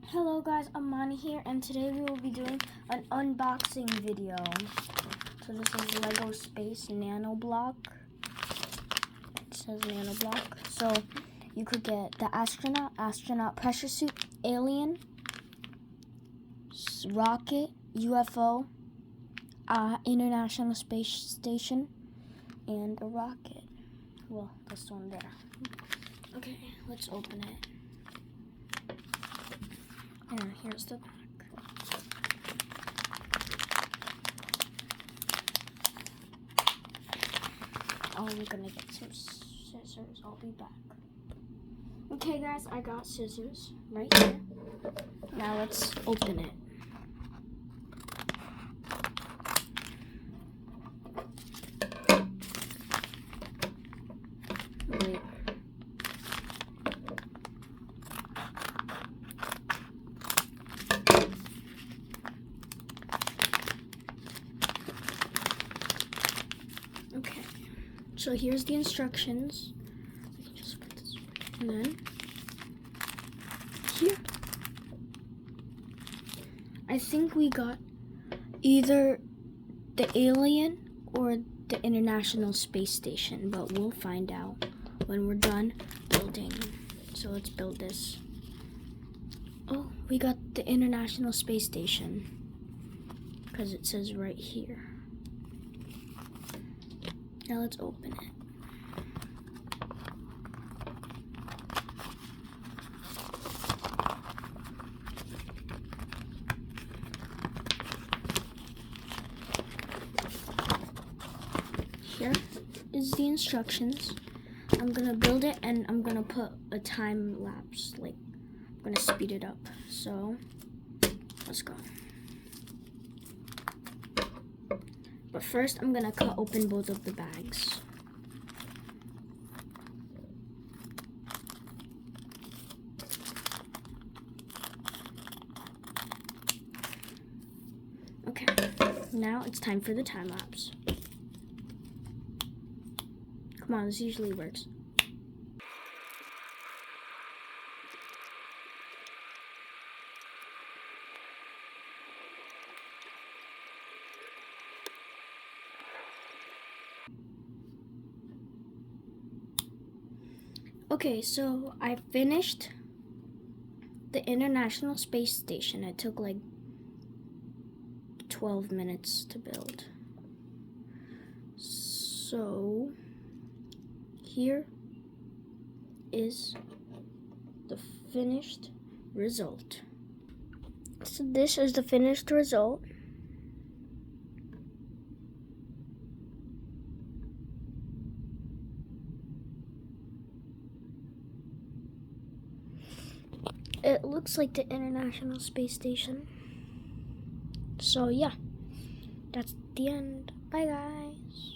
Hello guys, I'm Mani here, and today we will be doing an unboxing video. So this is Lego Space Nanoblock. It says Nanoblock. So you could get the astronaut pressure suit, alien, rocket, UFO, International Space Station, and a rocket. Well, this one there. Okay, let's open it. And here's the back. Oh, I'm gonna get some scissors. I'll be back. Okay, guys, I got scissors right here. Now let's open it. Wait. Okay, so here's the instructions. I can just put this away. And then here, I think we got either the alien or the International Space Station, but we'll find out when we're done building. So let's build this. Oh, we got the International Space Station because it says right here. Now let's open it. Here is the instructions. I'm gonna build it and I'm gonna put a time lapse, like I'm gonna speed it up. So let's go. But first, I'm gonna cut open both of the bags. Okay, now it's time for the time lapse. Come on, this usually works. Okay, so I finished the International Space Station. It took like 12 minutes to build. So here is the finished result. So this is the finished result. It looks like the International Space Station. So yeah, that's the end. Bye guys.